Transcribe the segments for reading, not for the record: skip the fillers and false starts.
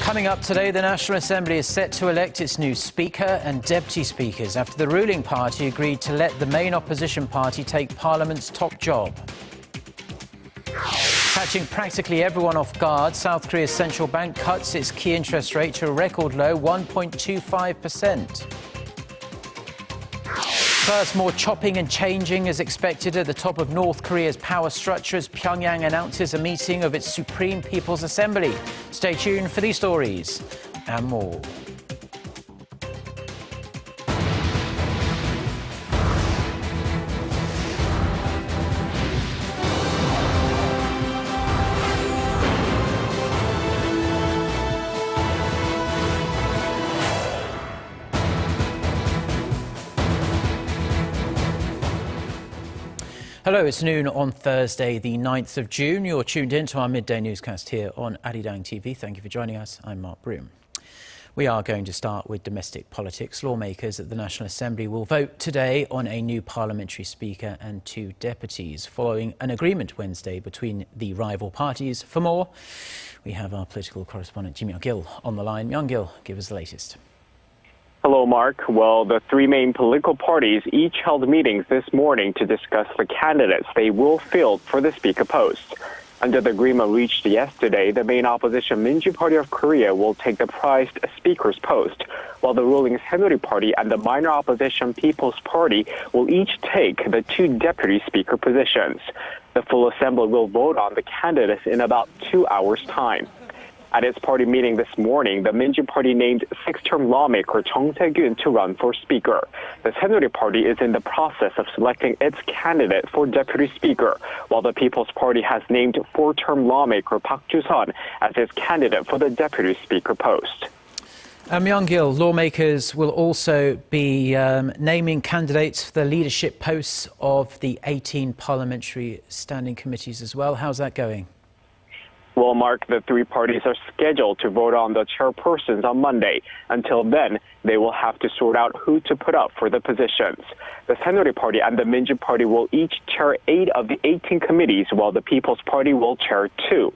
Coming up today, the National Assembly is set to elect its new Speaker and Deputy Speakers after the ruling party agreed to let the main opposition party take Parliament's top job. Catching practically everyone off guard, South Korea's central bank cuts its key interest rate to a record low 1.25%. First, more chopping and changing is expected at the top of North Korea's power structure as Pyongyang announces a meeting of its Supreme People's Assembly. Stay tuned for these stories and more. Hello, it's noon on Thursday, the 9th of June. You're tuned in to our midday newscast here on Arirang TV. Thank you for joining us. I'm Mark Broom. We are going to start with domestic politics. Lawmakers at the National Assembly will vote today on a new parliamentary speaker and 2 deputies, following an agreement Wednesday between the rival parties. For more, we have our political correspondent Ji Myung-gil on the line. Myung-gil, give us the latest. Hello, Mark. Well, the 3 main political parties each held meetings this morning to discuss the candidates they will field for the speaker post. Under the agreement reached yesterday, the main opposition Minju Party of Korea will take the prized speaker's post, while the ruling Saenuri Party and the minor opposition People's Party will each take the 2 deputy speaker positions. The full assembly will vote on the candidates in about 2 hours' time. At its party meeting this morning, the Minju Party named 6-term lawmaker Chung Se-gyun to run for speaker. The Saenuri Party is in the process of selecting its candidate for deputy speaker, while the People's Party has named 4-term lawmaker Park Ju-sun as its candidate for the deputy speaker post. Myung-gil, lawmakers will also be naming candidates for the leadership posts of the 18 parliamentary standing committees as well. How's that going? Well, Mark, the 3 parties are scheduled to vote on the chairpersons on Monday. Until then, they will have to sort out who to put up for the positions. The Saenuri Party and the Minju Party will each chair 8 of the 18 committees, while the People's Party will chair 2.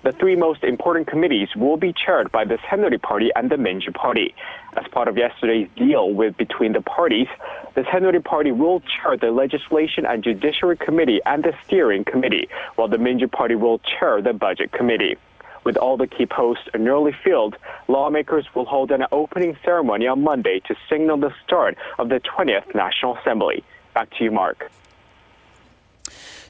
The 3 most important committees will be chaired by the Saenuri Party and the Minju Party. As part of yesterday's deal between the parties, the Saenuri Party will chair the Legislation and Judiciary Committee and the Steering Committee, while the Minju Party will chair the Budget Committee. With all the key posts nearly filled, lawmakers will hold an opening ceremony on Monday to signal the start of the 20th National Assembly. Back to you, Mark.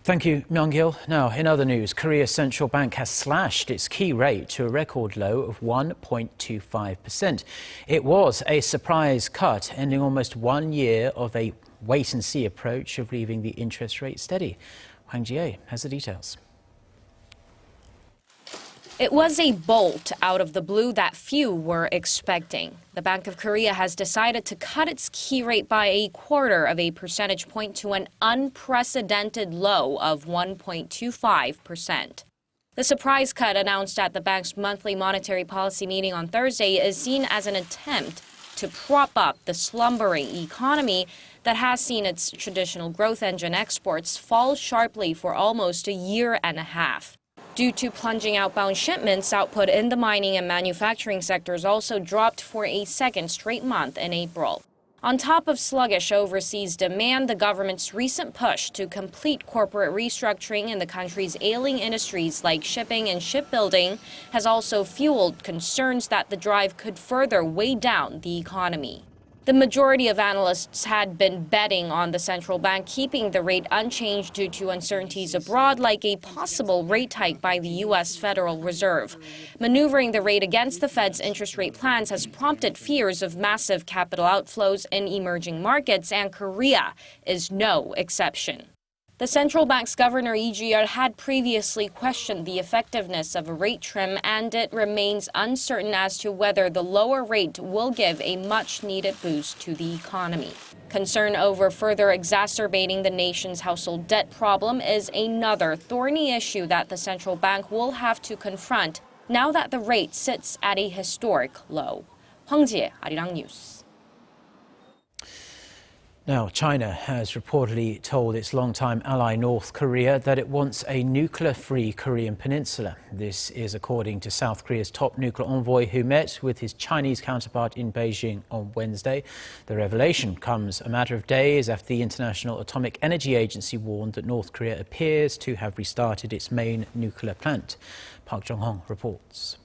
Thank you, Myung-gil. Now, in other news, Korea's central bank has slashed its key rate to a record low of 1.25%. It was a surprise cut, ending almost 1 year of a wait-and-see approach of leaving the interest rate steady. Hwang Ji-ae has the details. It was a bolt out of the blue that few were expecting. The Bank of Korea has decided to cut its key rate by 1/4 of a percentage point to an unprecedented low of 1.25%. The surprise cut announced at the bank's monthly monetary policy meeting on Thursday is seen as an attempt to prop up the slumbering economy that has seen its traditional growth engine exports fall sharply for almost a year and a half. Due to plunging outbound shipments, output in the mining and manufacturing sectors also dropped for a second straight month in April. On top of sluggish overseas demand, the government's recent push to complete corporate restructuring in the country's ailing industries like shipping and shipbuilding has also fueled concerns that the drive could further weigh down the economy. The majority of analysts had been betting on the central bank keeping the rate unchanged due to uncertainties abroad, like a possible rate hike by the U.S. Federal Reserve. Maneuvering the rate against the Fed's interest rate plans has prompted fears of massive capital outflows in emerging markets, and Korea is no exception. The central bank's governor Lee Ju-yeol had previously questioned the effectiveness of a rate trim, and it remains uncertain as to whether the lower rate will give a much-needed boost to the economy. Concern over further exacerbating the nation's household debt problem is another thorny issue that the central bank will have to confront now that the rate sits at a historic low. Hwang Ji-ae, Arirang News. Now, China has reportedly told its longtime ally North Korea that it wants a nuclear-free Korean peninsula. This is according to South Korea's top nuclear envoy, who met with his Chinese counterpart in Beijing on Wednesday. The revelation comes a matter of days after the International Atomic Energy Agency warned that North Korea appears to have restarted its main nuclear plant. Park Jong-hong reports.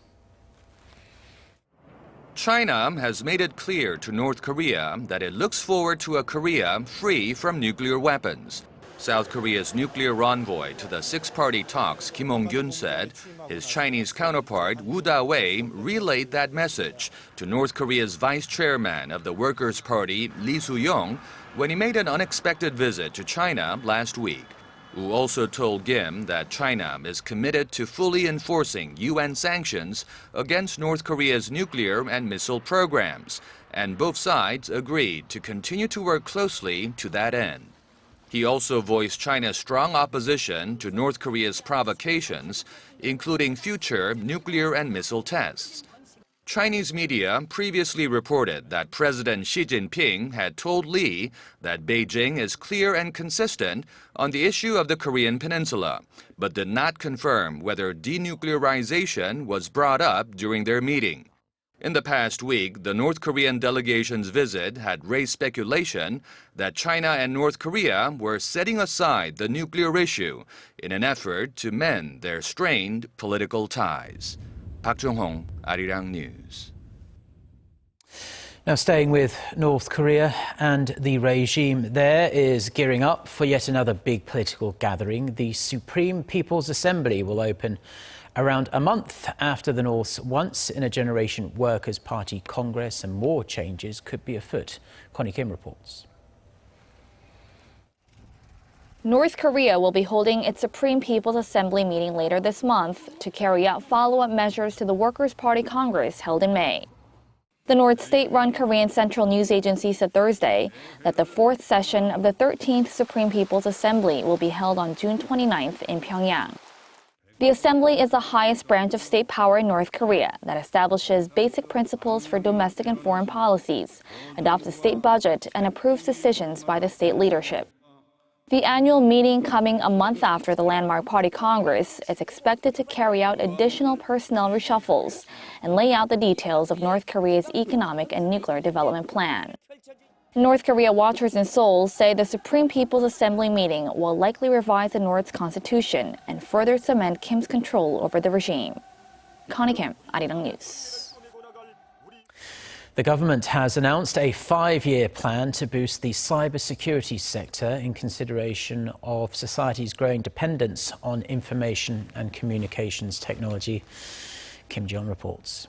China has made it clear to North Korea that it looks forward to a Korea free from nuclear weapons. South Korea's nuclear envoy to the six-party talks, Kim Hong-gyun, said his Chinese counterpart, Woo Da-wei, relayed that message to North Korea's vice chairman of the Workers' Party, Lee Soo-young, when he made an unexpected visit to China last week. Woo also told Kim that China is committed to fully enforcing UN sanctions against North Korea's nuclear and missile programs, and both sides agreed to continue to work closely to that end. He also voiced China's strong opposition to North Korea's provocations, including future nuclear and missile tests. Chinese media previously reported that President Xi Jinping had told Lee that Beijing is clear and consistent on the issue of the Korean peninsula, but did not confirm whether denuclearization was brought up during their meeting. In the past week, the North Korean delegation's visit had raised speculation that China and North Korea were setting aside the nuclear issue in an effort to mend their strained political ties. Park Jong-hong, Arirang News. Now, staying with North Korea, and the regime there is gearing up for yet another big political gathering. The Supreme People's Assembly will open around a month after the North's once-in-a-generation Workers' Party Congress, and more changes could be afoot. Connie Kim reports. North Korea will be holding its Supreme People's Assembly meeting later this month to carry out follow-up measures to the Workers' Party Congress held in May. The North state-run Korean Central News Agency said Thursday that the fourth session of the 13th Supreme People's Assembly will be held on June 29th in Pyongyang. The Assembly is the highest branch of state power in North Korea that establishes basic principles for domestic and foreign policies, adopts a state budget, and approves decisions by the state leadership. The annual meeting, coming a month after the landmark party Congress, is expected to carry out additional personnel reshuffles and lay out the details of North Korea's economic and nuclear development plan. North Korea watchers in Seoul say the Supreme People's Assembly meeting will likely revise the North's constitution and further cement Kim's control over the regime. Connie Kim, Arirang News. The government has announced a 5-year plan to boost the cybersecurity sector in consideration of society's growing dependence on information and communications technology. Kim Jeon reports.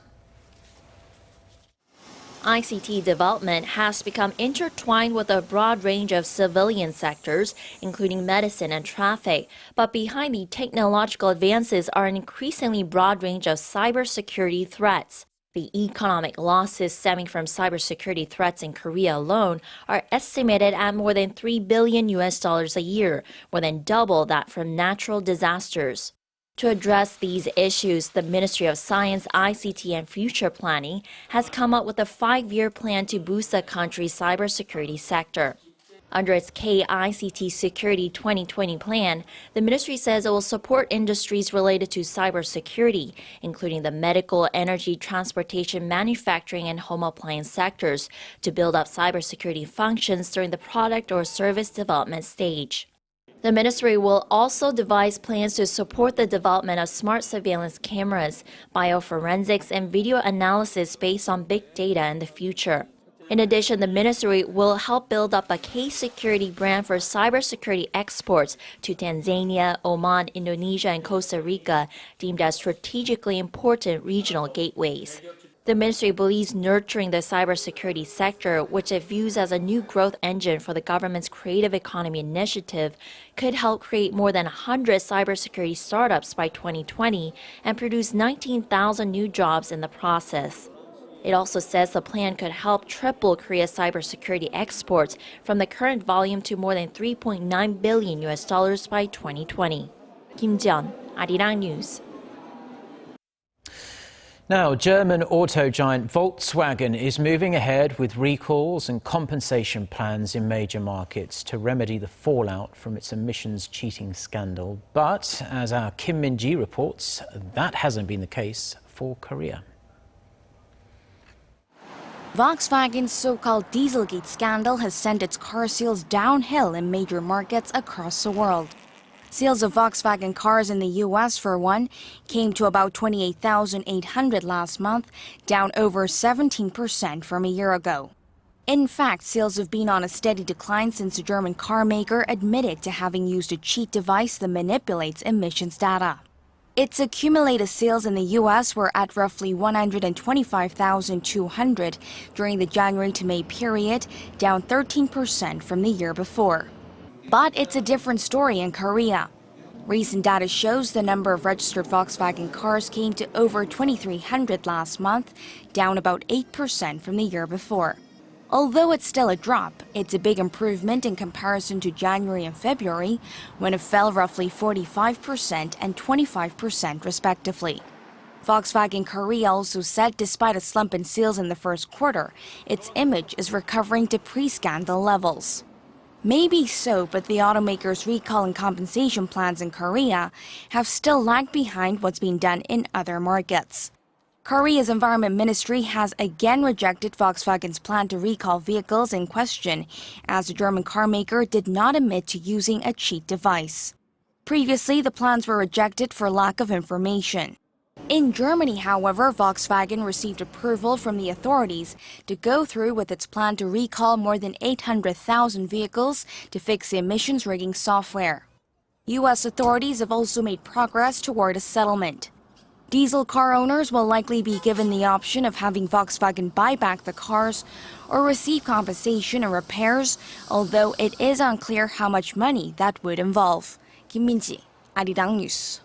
ICT development has become intertwined with a broad range of civilian sectors, including medicine and traffic. But behind the technological advances are an increasingly broad range of cybersecurity threats. The economic losses stemming from cybersecurity threats in Korea alone are estimated at more than $3 billion a year, more than double that from natural disasters. To address these issues, the Ministry of Science, ICT and Future Planning has come up with a 5-year plan to boost the country's cybersecurity sector. Under its KICT Security 2020 plan, the ministry says it will support industries related to cybersecurity, including the medical, energy, transportation, manufacturing, and home appliance sectors, to build up cybersecurity functions during the product or service development stage. The ministry will also devise plans to support the development of smart surveillance cameras, bioforensics, and video analysis based on big data in the future. In addition, the ministry will help build up a K-Security brand for cybersecurity exports to Tanzania, Oman, Indonesia, and Costa Rica, deemed as strategically important regional gateways. The ministry believes nurturing the cybersecurity sector, which it views as a new growth engine for the government's Creative Economy Initiative, could help create more than 100 cybersecurity startups by 2020 and produce 19,000 new jobs in the process. It also says the plan could help triple Korea's cybersecurity exports from the current volume to more than $3.9 billion by 2020. Kim Jeon, Arirang News. Now, German auto giant Volkswagen is moving ahead with recalls and compensation plans in major markets to remedy the fallout from its emissions cheating scandal. But, as our Kim Min-ji reports, that hasn't been the case for Korea. Volkswagen's so-called Dieselgate scandal has sent its car sales downhill in major markets across the world. Sales of Volkswagen cars in the U.S., for one, came to about 28,800 last month, down over 17% from a year ago. In fact, sales have been on a steady decline since the German car maker admitted to having used a cheat device that manipulates emissions data. Its accumulated sales in the U.S. were at roughly 125,200 during the January to May period, down 13% from the year before. But it's a different story in Korea. Recent data shows the number of registered Volkswagen cars came to over 2,300 last month, down about 8% from the year before. Although it's still a drop, it's a big improvement in comparison to January and February, when it fell roughly 45% and 25% respectively. Volkswagen Korea also said despite a slump in sales in the first quarter, its image is recovering to pre-scandal levels. Maybe so, but the automaker's recall and compensation plans in Korea have still lagged behind what's being done in other markets. Korea's Environment Ministry has again rejected Volkswagen's plan to recall vehicles in question, as the German car maker did not admit to using a cheat device. Previously, the plans were rejected for lack of information. In Germany, however, Volkswagen received approval from the authorities to go through with its plan to recall more than 800,000 vehicles to fix the emissions rigging software. U.S. authorities have also made progress toward a settlement. Diesel car owners will likely be given the option of having Volkswagen buy back the cars or receive compensation and repairs, although it is unclear how much money that would involve. Kim Min-ji, Arirang News.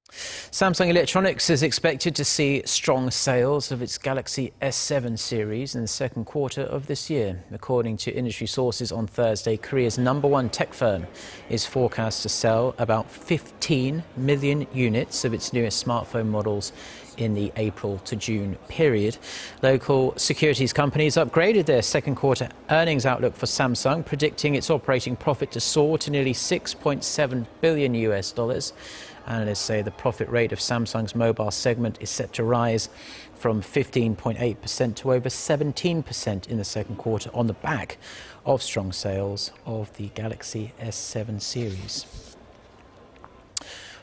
Samsung Electronics is expected to see strong sales of its Galaxy S7 series in the second quarter of this year. According to industry sources on Thursday, Korea's #1 tech firm is forecast to sell about 15 million units of its newest smartphone models in the April to June period. Local securities companies upgraded their second quarter earnings outlook for Samsung, predicting its operating profit to soar to nearly $6.7 billion. Analysts say the profit rate of Samsung's mobile segment is set to rise from 15.8% to over 17% in the second quarter on the back of strong sales of the Galaxy S7 series.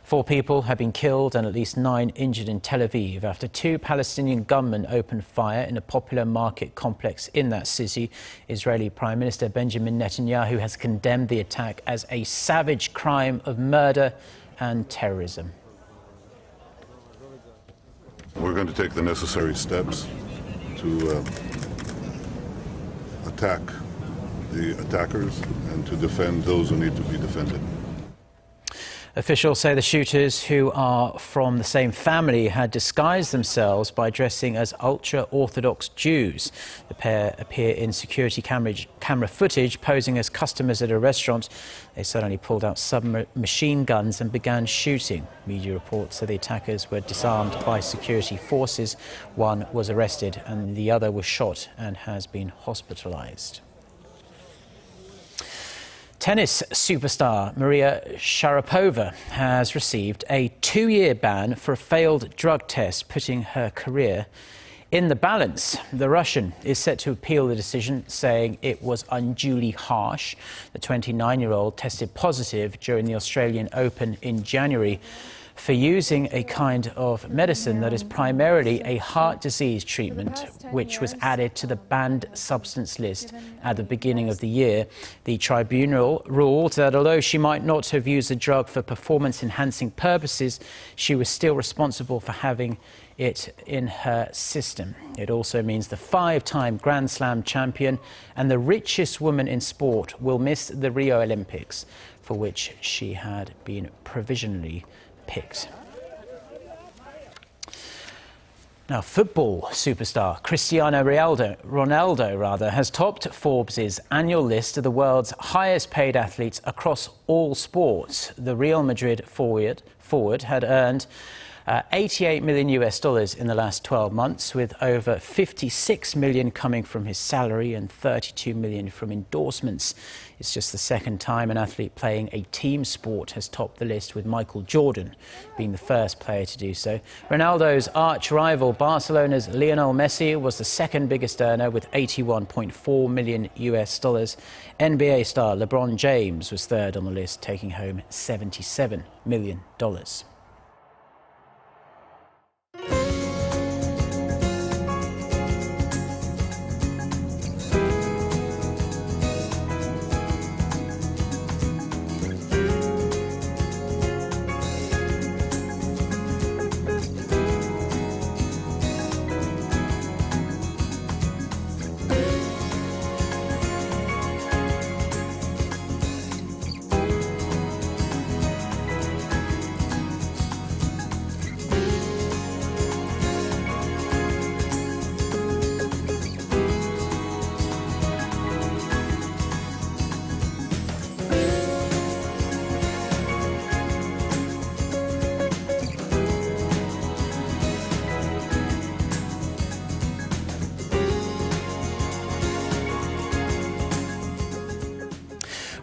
4 people have been killed and at least 9 injured in Tel Aviv after 2 Palestinian gunmen opened fire in a popular market complex in that city. Israeli Prime Minister Benjamin Netanyahu has condemned the attack as a savage crime of murder and terrorism. We're going to take the necessary steps to attack the attackers and to defend those who need to be defended. Officials say the shooters, who are from the same family, had disguised themselves by dressing as ultra-Orthodox Jews. The pair appear in security camera footage posing as customers at a restaurant. They suddenly pulled out submachine guns and began shooting. Media reports say the attackers were disarmed by security forces. One was arrested and the other was shot and has been hospitalized. Tennis superstar Maria Sharapova has received a 2-year ban for a failed drug test, putting her career in the balance. The Russian is set to appeal the decision, saying it was unduly harsh. The 29-year-old tested positive during the Australian Open in January for using a kind of medicine that is primarily a heart disease treatment, which was added to the banned substance list at the beginning of the year. The tribunal ruled that although she might not have used the drug for performance-enhancing purposes, she was still responsible for having it in her system. It also means the 5-time Grand Slam champion and the richest woman in sport will miss the Rio Olympics, for which she had been provisionally picked. Now, football superstar Cristiano Ronaldo has topped Forbes' annual list of the world's highest paid athletes across all sports. The Real Madrid forward had earned $88 million in the last 12 months, with over $56 million coming from his salary and $32 million from endorsements. It's just the second time an athlete playing a team sport has topped the list, with Michael Jordan being the first player to do so. Ronaldo's arch rival Barcelona's Lionel Messi was the second biggest earner with $81.4 million. NBA star LeBron James was third on the list, taking home $77 million.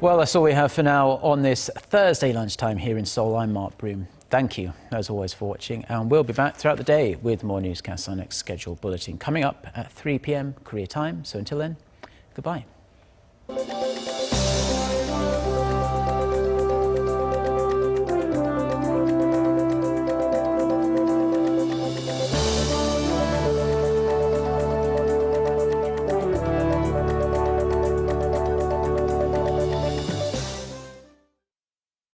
Well, that's all we have for now on this Thursday lunchtime here in Seoul. I'm Mark Broom. Thank you, as always, for watching, and we'll be back throughout the day with more newscasts. Our next scheduled bulletin coming up at 3 p.m. Korea time. So until then, goodbye.